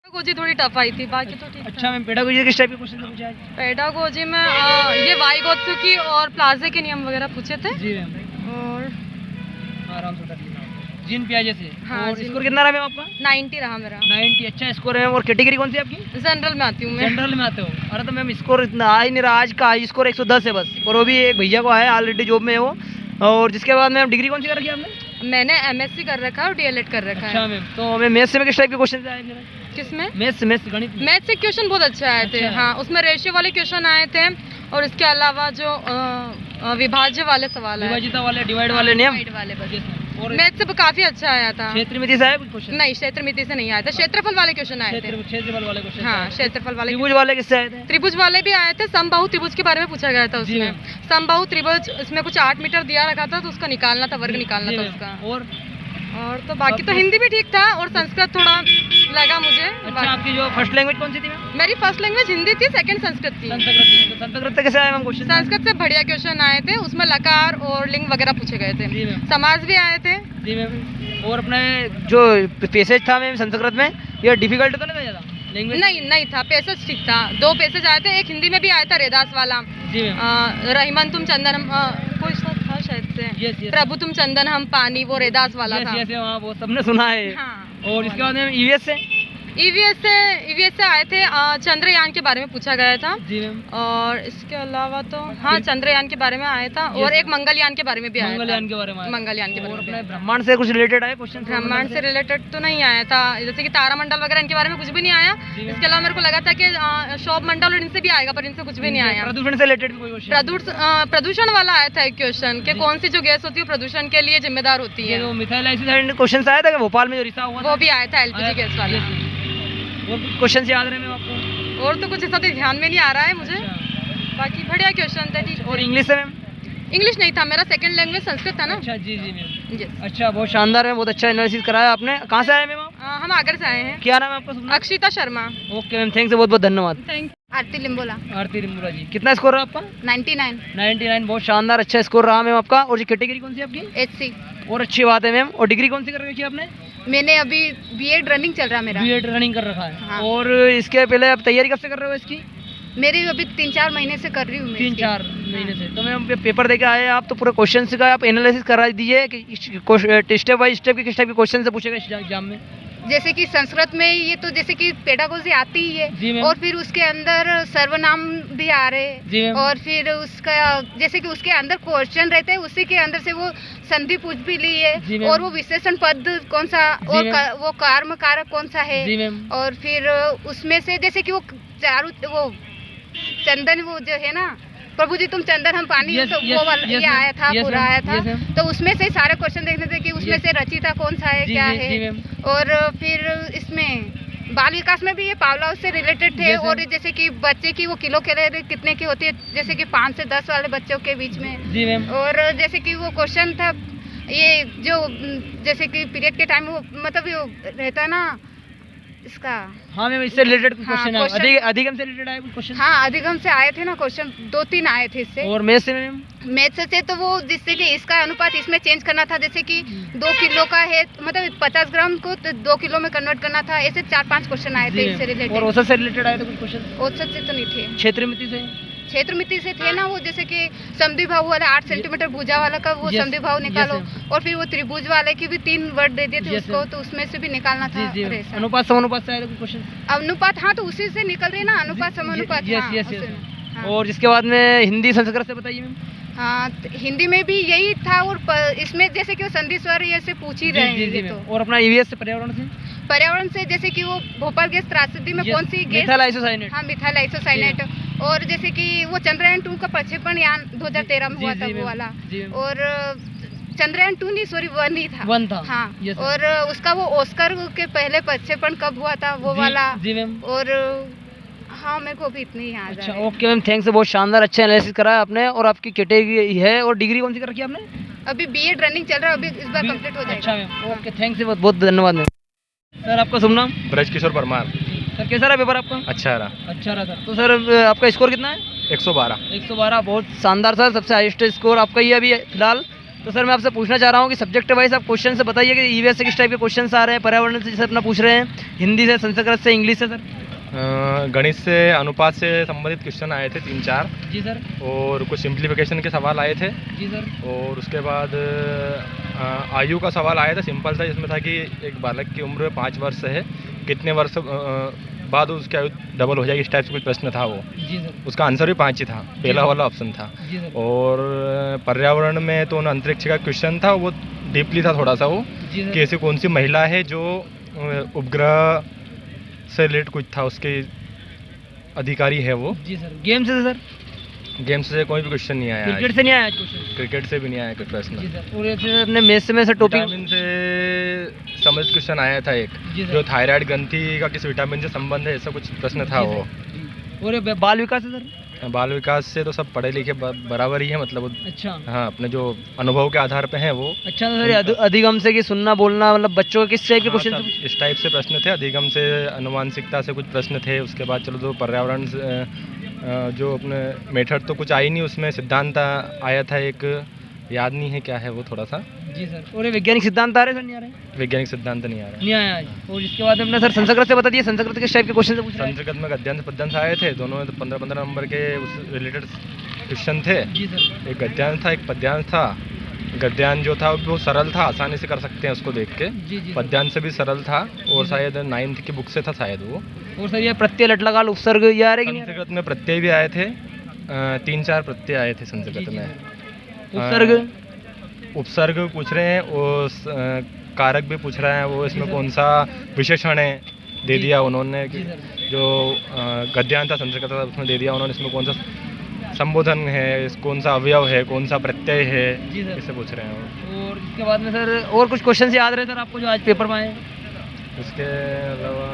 Pedagogy थोड़ी tough I थी, बाकी तो ठीक। अच्छा मैम, पेडागोजी किस टाइप के क्वेश्चन पूछे आज? पेडागोजी में ये वाइगोत्सुकी और प्लाजे के नियम वगैरह पूछे थे। जी मैम, और आराम से उतर जीन पियाजे से। हाँ, और स्कोर कितना रहा मैम आपका? 90 रहा मेरा। 90, अच्छा स्कोर है मैम। और कैटेगरी कौन सी है आपकी? जनरल में आती हूँ मैं। जनरल में आते हो? अरे तो मैम स्कोर इतना आ ही नहीं रहा आज का। आज स्कोर 110 है बस, और वो भी एक भैया को आया, ऑलरेडी जॉब में है वो। और जिसके बाद मैम डिग्री कौन सी कर रखी है आपने? मैंने MSc कर रखा है और DLED कर रखा अच्छा है। मैम, तो हमें मैथ्स में किस टाइप के क्वेश्चन आए थे? किसमें? मैथ्स गणित में। मैथ से क्वेश्चन बहुत अच्छे आए थे। अच्छा। हाँ, उसमें रेशियो वाले क्वेश्चन आए थे, और इसके अलावा जो विभाज्य वाले सवाल आए थे। विभाजिता वाले, डिवाइड वाले नियम। डिवाइड वाले बस। Yes, ma'am। और मैथ से काफी अच्छा आया था। क्षेत्रमिति से आया कुछ क्वेश्चन? नहीं, क्षेत्रमिति से नहीं आया था, क्षेत्रफल वाले क्वेश्चन आए थे। क्षेत्रफल वाले क्वेश्चन। हाँ, क्षेत्रफल वाले। त्रिभुज वाले किससे आए थे? त्रिभुज वाले भी आए थे, समबाहु त्रिभुज के बारे में पूछा गया था जी उसमें। समबाहु त्रिभुज, इसमें कुछ 8 मीटर दिया रखा था, तो उसका निकालना था, वर्ग निकालना था उसका। और तो बाकी तो हिंदी भी ठीक था, और संस्कृत थोड़ा लगा मुझे। अच्छा, आपकी जो फर्स्ट लैंग्वेज कौन सी थी मैम? मेरी फर्स्ट लैंग्वेज हिंदी थी, सेकंड संस्कृत थी। संस्कृत से कैसे आए मैम क्वेश्चन? संस्कृत से बढ़िया क्वेश्चन आए थे, उसमें लकार और लिंग वगैरह पूछे गए थे। जी मैम। समाज भी आए थे। जी मैम। और अपने जो पैसेज था मैम संस्कृत में, ये डिफिकल्ट तो नहीं था ज़्यादा लैंग्वेज? नहीं था, पैसेज ठीक था। 2 पैसेज आए थे, एक हिंदी में भी आया था रेदास वाला। जी मैम। रहीमन तुम चंदन कोई था शायद से। yes, प्रभु तुम चंदन हम पानी, वो रेदास वाला था। यस, हाँ, वो सबने सुना है। हाँ। और इसके बाद में ईवीएस ईवीएस से आए थे, चंद्रयान के बारे में पूछा गया था। जी मैम। और इसके अलावा तो हाँ, चंद्रयान के बारे में आया था, और एक मंगलयान के बारे में भी आया था। मंगलयान के बारे में। मंगलयान के बारे में। अपने ब्रह्मांड से कुछ रिलेटेड आए क्वेश्चन? ब्रह्मांड से रिलेटेड तो नहीं आया था, जैसे कि तारामंडल वगैरह, इनके बारे में कुछ भी नहीं आया। इसके अलावा मेरे को लगा था कि शोभ मंडल और इनसे भी आएगा, पर इनसे कुछ भी नहीं आया। प्रदूषण से रिलेटेड कोई क्वेश्चन? प्रदूषण वाला आया था एक क्वेश्चन, कि कौन सी जो गैस होती है प्रदूषण के लिए जिम्मेदार होती है। मिथाइल आइसोसाइनेट क्वेश्चन आया था कि भोपाल में जो रिसाव हुआ वो भी आया था, LPG गैस वाला। और क्वेश्चन याद रहे मैम आपको? और तो कुछ ऐसा ध्यान में नहीं आ रहा है मुझे। बाकी बढ़िया क्वेश्चन थे, ठीक। और इंग्लिश है मैम? इंग्लिश नहीं था, मेरा सेकंड लैंग्वेज संस्कृत था ना। अच्छा, जी मैम। जी। अच्छा, बहुत शानदार है, बहुत अच्छा एनालिसिस कराया आपने। कहाँ से आए मैम आप? हम आगरा से आए हैं। क्या नाम है आपका? Akshita Sharma. Okay ma'am, thanks, बहुत बहुत धन्यवाद। थैंक। आरती लिम्बोला। आरती लिम्बोला जी, कितना स्कोर रहा आपका? 99। बहुत शानदार, अच्छा स्कोर रहा मैम आपका। और जी कैटेगरी कौन सी आपकी? HC। और अच्छी बात है मैम। और डिग्री कौन सी कर रखी है आपने? मैंने अभी B.Ed रनिंग चल रहा मेरा। B.Ed रनिंग कर रखा है। हाँ। और इसके पहले आप तैयारी कब से कर रहे हो इसकी? मेरी अभी 3-4 महीने से कर रही हूँ। 3-4 महीने से। तो मैम पेपर देके आए आप, तो पूरे क्वेश्चन का आप एनालिसिस करा दीजिए कि स्टेप बाय स्टेप किस टाइप के क्वेश्चन से पूछेगा इस एग्जाम में। जैसे कि संस्कृत में ये तो जैसे कि पेडागोजी आती ही है, और फिर उसके अंदर सर्वनाम भी आ रहे हैं, और फिर उसका जैसे कि उसके अंदर क्वेश्चन रहते हैं, उसी के अंदर से वो संधि पूछ भी ली है, और वो विशेषण पद कौन सा, और वो कर्म कारक कौन सा है। और फिर उसमें से जैसे कि वो वो चंदन, वो जो है ना, प्रभु जी तुम चंदन हम पानी, तो वो वाला ये आया था, पूरा आया था। तो उसमें से सारे क्वेश्चन देखने थे कि उसमें से रचिता कौन सा है, क्या है। और फिर इसमें बाल विकास में भी ये पावला उससे रिलेटेड थे। और जैसे कि बच्चे की वो किलो कैलोरी कितने की होती है, जैसे कि 5 से 10 वाले बच्चों के बीच में। और जैसे कि वो क्वेश्चन था, ये जो जैसे कि पीरियड के टाइम वो मतलब वो रहता है ना इसका। हाँ मैम, इससे रिलेटेड क्वेश्चन है। अधिगम से रिलेटेड आए कुछ क्वेश्चन? हाँ, अधिगम से आए थे ना क्वेश्चन, 2-3 आए थे इससे। और मैथ से मैम? मैथ से तो वो जिससे कि इसका अनुपात इसमें चेंज करना था, जैसे कि 2 किलो का है, मतलब 50 ग्राम को तो 2 किलो में कन्वर्ट करना था। ऐसे 4-5 क्वेश्चन आए थे इससे रिलेटेड। और औसत से रिलेटेड आए थे कुछ क्वेश्चन? औसत से तो नहीं थे। क्षेत्रमिति से थे ना, वो जैसे कि समद्विभाव वाला 8 सेंटीमीटर भुजा वाला का वो समद्विभाव निकालो। और फिर वो त्रिभुज वाले की भी 3 वर्ड दे दिए थे उसको, तो उसमें से भी निकालना था। अनुपात समानुपात से आया था क्वेश्चन? अनुपात, हाँ, तो उसी से निकल रही ना, अनुपात समानुपात। और जिसके बाद में हिंदी संस्कृत से बताइए मैम। हाँ, हिंदी में भी यही था, और इसमें जैसे कि वो संधि स्वर ये से पूछ ही रहे हैं। तो और अपना ईवीएस से पर्यावरण से जैसे कि वो भोपाल गैस त्रासदी में कौन सी गैस? Methyl isocyanate. हाँ, मिथाइल आइसोसाइनेट। और जैसे कि वो चंद्रयान 2 का प्रक्षेपण यान 2013 में हुआ था, वो वाला। और चंद्रयान 2 नहीं, सॉरी 1 ही था। 1 था। हाँ। और उसका वो ऑस्कर के पहले प्रक्षेपण कब हुआ था, वो वाला। और हाँ, मेरे को भी इतनी याद है। अच्छा, ओके मैम, थैंक्स, बहुत शानदार, अच्छा एनालिसिस कराया आपने। और आपकी कैटेगरी है और डिग्री कौन सी कर रखी है आपने? अभी B.Ed रनिंग चल रहा है, अभी इस बार कंप्लीट हो जाएगा। अच्छा मैम, ओके, थैंक्स, बहुत बहुत धन्यवाद मैम। सर, आपका शुभ नाम? ब्रजकिशोर परमार। सर, कैसा रहा पेपर आपका? अच्छा रहा सर। तो सर, आपका स्कोर कितना है? 112। 112, बहुत शानदार सर, सबसे हाईएस्ट स्कोर आपका ही है अभी फिलहाल। तो सर मैं आपसे पूछना चाह रहा हूँ कि सब्जेक्ट वाइज आप क्वेश्चन से बताइए कि ईवीएस से किस टाइप के क्वेश्चन आ रहे हैं, पर्यावरण से जैसे अपना पूछ रहे हैं, हिंदी से, संस्कृत से, इंग्लिश से सर। गणित से, अनुपात से संबंधित क्वेश्चन आए थे 3-4 जी सर। और कुछ सिंप्लीफिकेशन के सवाल आए थे जी सर। और उसके बाद आयु का सवाल आया था, सिंपल था, जिसमें था कि एक बालक की उम्र 5 वर्ष है, कितने वर्ष बाद उसकी आयु डबल हो जाएगी, इस टाइप से कुछ प्रश्न था वो। जी सर। उसका आंसर भी 5 ही था, पहला वाला ऑप्शन था। जी सर। और पर्यावरण में तो अंतरिक्ष का क्वेश्चन था, वो डीपली था थोड़ा सा वो, कि ऐसी कौन सी महिला है जो उपग्रह से रिलेटेड कुछ था, उसके अधिकारी है वो। जी सर। गेम से सर? गेम से कोई भी क्वेश्चन नहीं आया। क्रिकेट से नहीं आया क्वेश्चन? क्रिकेट से भी नहीं आया कोई प्रश्न। जी सर। और ऐसे अपने मैथ्स में सर टॉपिक विटामिन से संबंधित क्वेश्चन आया था एक, जो थायराइड ग्रंथि का किस विटामिन से संबंध है, ऐसा कुछ प्रश्न था वो। और ये बाल विकास है सर? बाल विकास से तो सब पढ़े लिखे बराबर ही है, मतलब। अच्छा। हाँ, अपने जो अनुभव के आधार पे हैं वो। अच्छा सर, अधिगम से कि सुनना बोलना, मतलब बच्चों के किस टाइप के क्वेश्चन? इस टाइप से प्रश्न थे, अधिगम से, अनुवांशिकता से कुछ प्रश्न थे। उसके बाद चलो तो पर्यावरण जो अपने मेथड तो कुछ आई नहीं, उसमें सिद्धांत आया था एक, याद नहीं है क्या है वो थोड़ा सा। जी सर। और ये वैज्ञानिक सिद्धांत आ रहे सर? नहीं आ रहे? वैज्ञानिक सिद्धांत नहीं आ रहा, नहीं आया। और इसके बाद अपने सर संस्कृत से बता दिए, संस्कृत किस टाइप के क्वेश्चन से पूछ रहे हैं? संस्कृत में गद्यांश पद्यांश आए थे, दोनों 15-15 नंबर के उस रिलेटेड क्वेश्चन थे। जी सर। एक गद्यांश था, एक पद्यांश था। गद्यांश जो था वो बहुत सरल था, आसानी से कर सकते हैं उसको देख के। पद्यांश से भी सरल था और शायद 9th की बुक से था शायद वो। और सर ये प्रत्यय, लटलगाल, उपसर्ग ये आ रहे कि नहीं? संस्कृत में प्रत्यय भी आए थे, 3-4 प्रत्यय आए थे संस्कृत में। उपसर्ग पूछ रहे हैं, और कारक भी पूछ रहे हैं वो, इसमें कौन सा विशेषण है दे दिया उन्होंने, जो गद्यांश था संस्कृत का उसमें दे दिया उन्होंने, इसमें कौन सा संबोधन है, कौन सा अवयव है, कौन सा प्रत्यय है, इसे पूछ रहे हैं। और इसके बाद में सर और कुछ क्वेश्चन याद रहे सर आपको जो आज पेपर में आए? इसके अलावा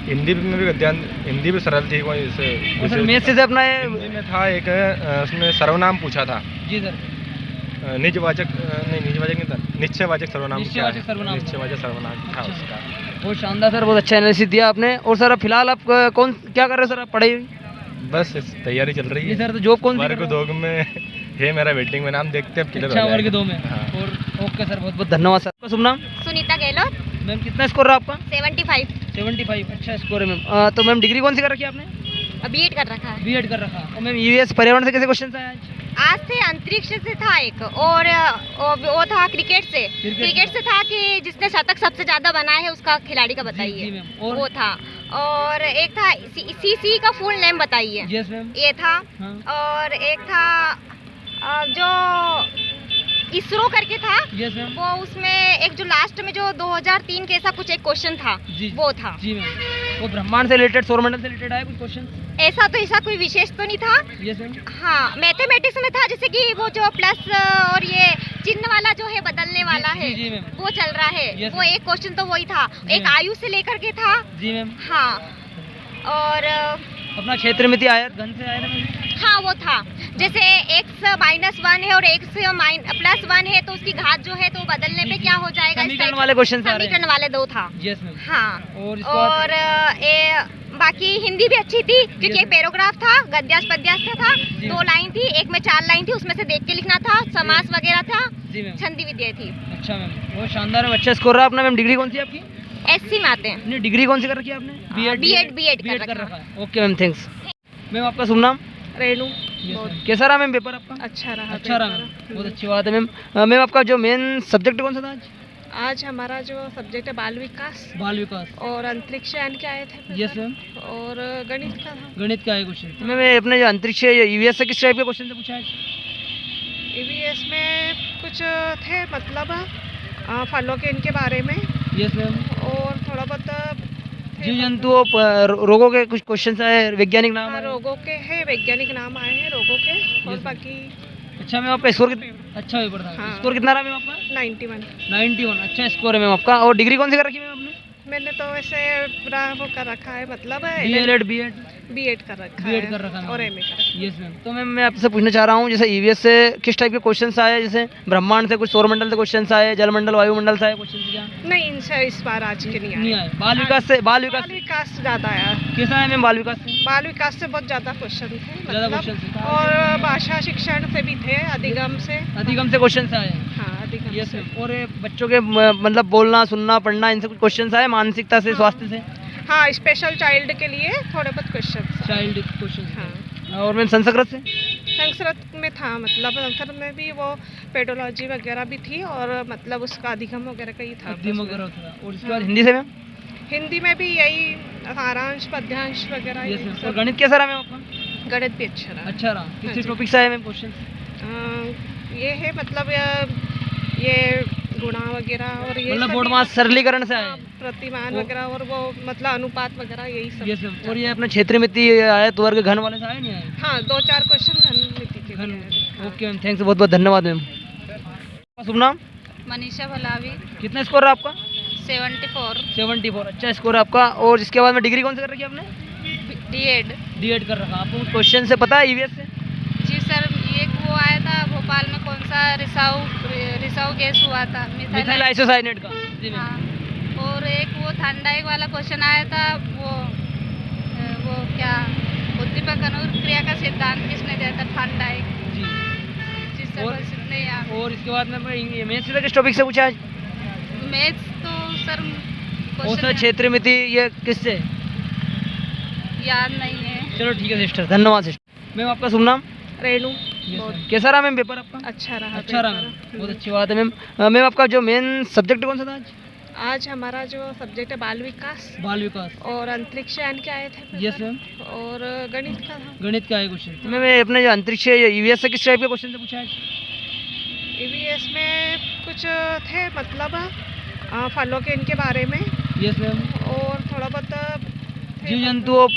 हिंदी में भी गद्यांश, हिंदी भी सरल थी कोई, जैसे मैथ से अपना हिंदी में था एक, उसमें सर्वनाम पूछा था। जी सर। निजवाचक नहीं था, निश्चयवाचक सर्वनाम। निश्चयवाचक सर्वनाम था उसका। बहुत शानदार सर, बहुत अच्छा एनालिसिस दिया आपने। और सर फिलहाल आप क्या कर रहे हो सर? आप पढ़ाई? बस तैयारी चल रही है सर। तो जॉब कौन सी? वर्ग 2 में है मेरा, वेटिंग में नाम देखते हैं अब क्लियर हो जाएगा। वर्ग 2 में। हाँ। और ओके सर, बहुत बहुत धन्यवाद सर। आपका शुभ नाम? सुनीता गहलोत। मैम कितना स्कोर रहा आपका? 75। अच्छा स्कोर है मैम। तो मैम डिग्री कौन सी कर रखी है आपने? बीएड कर रखा है। बीएड कर रखा है। और मैम ईवीएस पर्यावरण से कैसे क्वेश्चन आए आज? आज से अंतरिक्ष से था एक, और वो था क्रिकेट से था कि जिसने शतक सबसे ज्यादा बनाया है उसका खिलाड़ी का बताइए, वो था। और एक था सीसी का फुल नेम बताइए, ये था। और एक था जो इसरो करके था, वो उसमें एक जो लास्ट में जो 2003 के ऐसा कुछ एक क्वेश्चन था, वो था। जी मैम। वो ब्रह्मांड से रिलेटेड, सौरमंडल से रिलेटेड है कुछ क्वेश्चन? ऐसा कोई विशेष तो नहीं था। हाँ, मैथमेटिक्स में था, जैसे कि वो जो प्लस और ये चिन्ह वाला जो है बदलने वाला है, वो चल रहा है। वो एक क्वेश्चन तो वही था, एक आयु से लेकर के था। जी मैम। हाँ। और अपना क्षेत्र में आया, घन से आया। हाँ, वो था, जैसे x-1 है और x+1 है, तो उसकी घात जो है तो बदलने पे क्या हो जाएगा? समीकरण वाले क्वेश्चन, समीकरण वाले 2 था। हाँ। और बाकी हिंदी भी अच्छी थी, क्योंकि एक पैराग्राफ था, गद्यांश पद्यांश था, 2 लाइन थी, एक में 4 लाइन थी, उसमें से देख के लिखना था, समास वगैरह था, छंदी विद्या थी। अच्छा मैम, बहुत शानदार, अच्छा स्कोर रहा अपना। मैम डिग्री कौन सी आपकी? SC में आते हैं। डिग्री कौन सी कर रखी है आपने? बीएड कर रखा है। Okay ma'am, thanks. मैम आपका शुभ नाम? रेनू। कैसा रहा मैम पेपर आपका? अच्छा रहा। बहुत अच्छी बात है मैम। मैम आपका जो मेन सब्जेक्ट कौन सा था आज? आज हमारा जो सब्जेक्ट है बाल विकास और अंतरिक्ष यान के आए थे। Yes ma'am. और गणित का था। गणित का है क्वेश्चन। मैम अपने जो अंतरिक्ष ईवीएस से किस टाइप के क्वेश्चन से पूछा है? ईवीएस में कुछ थे, मतलब फलों के इनके बारे में। Yes ma'am. और थोड़ा बहुत जीव जंतुओं, रोगों के कुछ क्वेश्चन आए, वैज्ञानिक नाम? हाँ, रोगों के हैं, वैज्ञानिक नाम आए हैं रोगों के। और बाकी अच्छा मैम, आपका स्कोर कितना? अच्छा पेपर था। हाँ। स्कोर कितना रहा मैम आपका? 91। 91, अच्छा स्कोर है मैम आपका। और डिग्री कौन सी कर रखी है मैम आपने? मैंने तो वैसे पूरा वो कर रखा है, मतलब डीएलएड बीएड बीएड कर रखा बीएड है कर रखा है और एमए कर रखा है। Yes ma'am. तो मैम मैं आपसे पूछना चाह रहा हूँ, जैसे ईवीएस से किस टाइप के क्वेश्चंस आए, जैसे ब्रह्मांड से कुछ सौरमंडल से क्वेश्चंस आए, जलमंडल वायुमंडल से आए क्वेश्चंस क्या नहीं, इनसे इस बार आज के नहीं आए। बाल विकास से बाल विकास से ज़्यादा आया। कैसा है मैम बाल विकास से? बाल विकास से बहुत ज़्यादा क्वेश्चन थे, ज़्यादा मतलब क्वेश्चन थे और भाषा शिक्षण से भी थे, अधिगम से क्वेश्चन आए। हाँ, अधिगम यस से। मैम। और ये बच्चों के मतलब बोलना सुनना पढ़ना इनसे कुछ क्वेश्चन आए, मानसिकता से स्वास्थ्य से? हाँ, स्पेशल चाइल्ड के लिए थोड़े बहुत क्वेश्चन। Child question. हाँ। और मैम संस्कृत से? संस्कृत में था, मतलब संस्कृत में भी वो पेडोलॉजी वगैरह भी थी और मतलब उसका अधिगम वगैरह का ही था। और इसके बाद हिंदी से मैम? हिंदी में भी यही सारांश पद्यांश वगैरह। Yes ma'am. और गणित कैसा रहा मैम आपका? गणित भी अच्छा रहा। अच्छा रहा। किस हाँ टॉपिक से आए मैम क्वेश्चन? ये है मतलब ये गुणा वगैरह और ये मतलब बोर्ड मास सरलीकरण से आए, प्रतिमान वगैरह और वो मतलब अनुपात वगैरह यही सब। Yes ma'am. और ये अपना क्षेत्र मिति आयत वर्ग घन वाले से आए नहीं आए? हाँ, 2-4 क्वेश्चन घन के घन। लिए। ओके मैम, थैंक्स, बहुत बहुत धन्यवाद मैम। शुभ नाम? मनीषा भलावी। कितना स्कोर है आपका? 74 अच्छा स्कोर है आपका। और इसके बाद में डिग्री कौन से कर रखी है आपने? डीएड कर रखा। आपको क्वेश्चन से पता है ईवीएस से? जी सर, एक वो आया था भोपाल में, कौन सा रिसाव गैस हुआ था, मिथाइल आइसोसाइनेट का। जी मैम। हाँ, और एक वो थांडाइक वाला क्वेश्चन आया था, वो क्या उद्दीपक अनुक्रिया का सिद्धांत किसने दिया था, थांडाइक जी। जी सर, बस इतने याद। और इसके बाद में मैथ्स से किस टॉपिक से पूछा है? मैथ्स तो सर औसत क्षेत्र मिति ये किससे? याद नहीं है। चलो ठीक है सिस्टर, धन्यवाद सिस्टर। मैम आपका शुभ नाम? रेणु। कैसा रहा मैम पेपर आपका? अच्छा रहा। मैम, बहुत अच्छी बात है मैम। मैम आपका जो मेन सब्जेक्ट कौन सा था आज हमारा जो सब्जेक्ट है बाल विकास और अंतरिक्ष यान के आए थे। Yes ma'am. और गणित का था। गणित का है क्वेश्चन। मैम अपने जो अंतरिक्ष ईवीएस से किस टाइप के क्वेश्चन से पूछा है? ईवीएस में कुछ थे, मतलब फलों के इनके बारे में। Yes ma'am. और थोड़ा बहुत जीव जंतुओं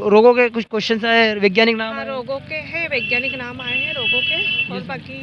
रोगों के कुछ क्वेश्चन आए, वैज्ञानिक नाम? हाँ, रोगों के हैं, वैज्ञानिक नाम आए हैं रोगों के। और बाकी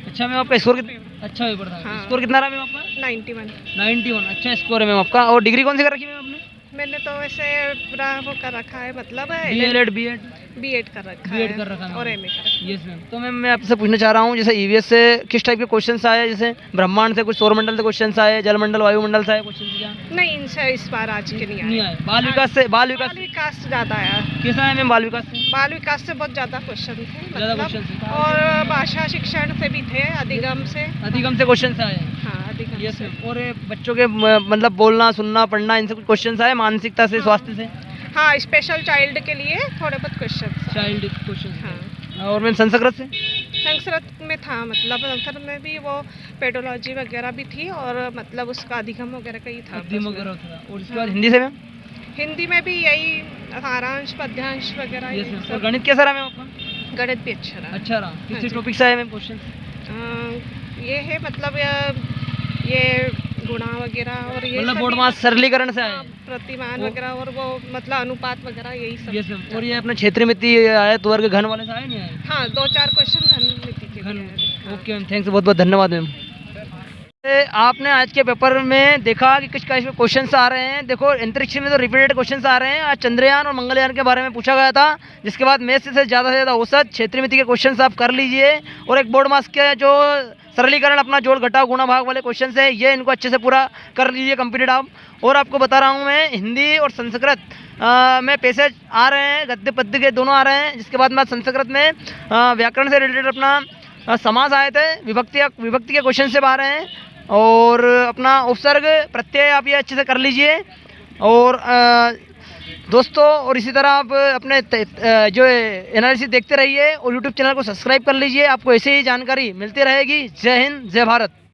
अच्छा मैम, आपका स्कोर अच्छा पेपर था। हाँ। स्कोर कितना रहा मैम आपका? 91। अच्छा स्कोर है मैम आपका। और डिग्री कौन सी कर रखी मैम आपने? मैंने तो वैसे पूरा वो कर रखा है, मतलब डीएलएड बीएड बीएड कर रखा है और एमए कर रखा है। Yes ma'am. तो मैम मैं आपसे पूछना चाह रहा हूँ, जैसे ईवीएस से किस टाइप के क्वेश्चंस आए, जैसे ब्रह्मांड से कुछ सौरमंडल से क्वेश्चंस आए, जलमंडल वायुमंडल से आए क्वेश्चन क्या? नहीं, इनसे इस बार आज के नहीं आए। बाल विकास से ज़्यादा आया। कैसा है मैम बाल विकास से? बाल विकास से बहुत ज़्यादा क्वेश्चन थे, ज़्यादा मतलब क्वेश्चन थे और भाषा शिक्षण से भी थे, अधिगम से क्वेश्चन आए। हाँ, अधिगम यस से। मैम। और ये बच्चों के मतलब बोलना सुनना पढ़ना इनसे कुछ क्वेश्चन आए, मानसिकता से स्वास्थ्य से? हाँ, स्पेशल चाइल्ड के लिए थोड़े बहुत क्वेश्चन। हाँ। और मैम संस्कृत से? संस्कृत में था, मतलब संस्कृत में भी वो पेडोलॉजी वगैरह भी थी और मतलब उसका अधिगम वगैरह का ही था। और इसके बाद हिंदी से मैम? हिंदी में भी यही सारांश पद्यांश वगैरह। Yes ma'am. और गणित कैसा रहा मैम आपका? गणित भी अच्छा रहा। किस टॉपिक से आए मैम क्वेश्चन? ये है मतलब ये गुणा वगैरह और ये मतलब बोर्ड मास सरलीकरण से आए, प्रतिमान वगैरह और वो मतलब अनुपात वगैरह यही सब। Yes ma'am. और ये अपना क्षेत्र मिति आयत वर्ग घन वाले से आए नहीं आए? हाँ, 2-4 क्वेश्चन घन के लिए। ओके मैम, थैंक्स, बहुत बहुत धन्यवाद मैम। आपने आज के पेपर में देखा कि किस टाइप के क्वेश्चंस आ रहे हैं। देखो अंतरिक्ष में तो रिपीटेड क्वेश्चंस आ रहे हैं। आज चंद्रयान और मंगलयान के बारे में पूछा गया था, जिसके बाद मैथ से ज़्यादा औसत क्षेत्र मिति के क्वेश्चंस आप कर लीजिए। और एक बोर्ड मास के जो सरलीकरण अपना जोड़ घटाव गुणा भाग वाले क्वेश्चंस है, ये इनको अच्छे से पूरा कर लीजिए कंप्लीट आप। और आपको बता रहा हूँ मैं, हिंदी और संस्कृत में पैसेज आ रहे हैं, गद्य पद्य के दोनों आ रहे हैं। जिसके बाद में संस्कृत में व्याकरण से रिलेटेड अपना समास आए थे, विभक्ति के क्वेश्चन से आ रहे हैं। और अपना उपसर्ग प्रत्यय आप ये अच्छे से कर लीजिए। और दोस्तों, और इसी तरह आप अपने जो एनालिसिस देखते रहिए और यूट्यूब चैनल को सब्सक्राइब कर लीजिए। आपको ऐसे ही जानकारी मिलती रहेगी। जय हिंद, जय भारत।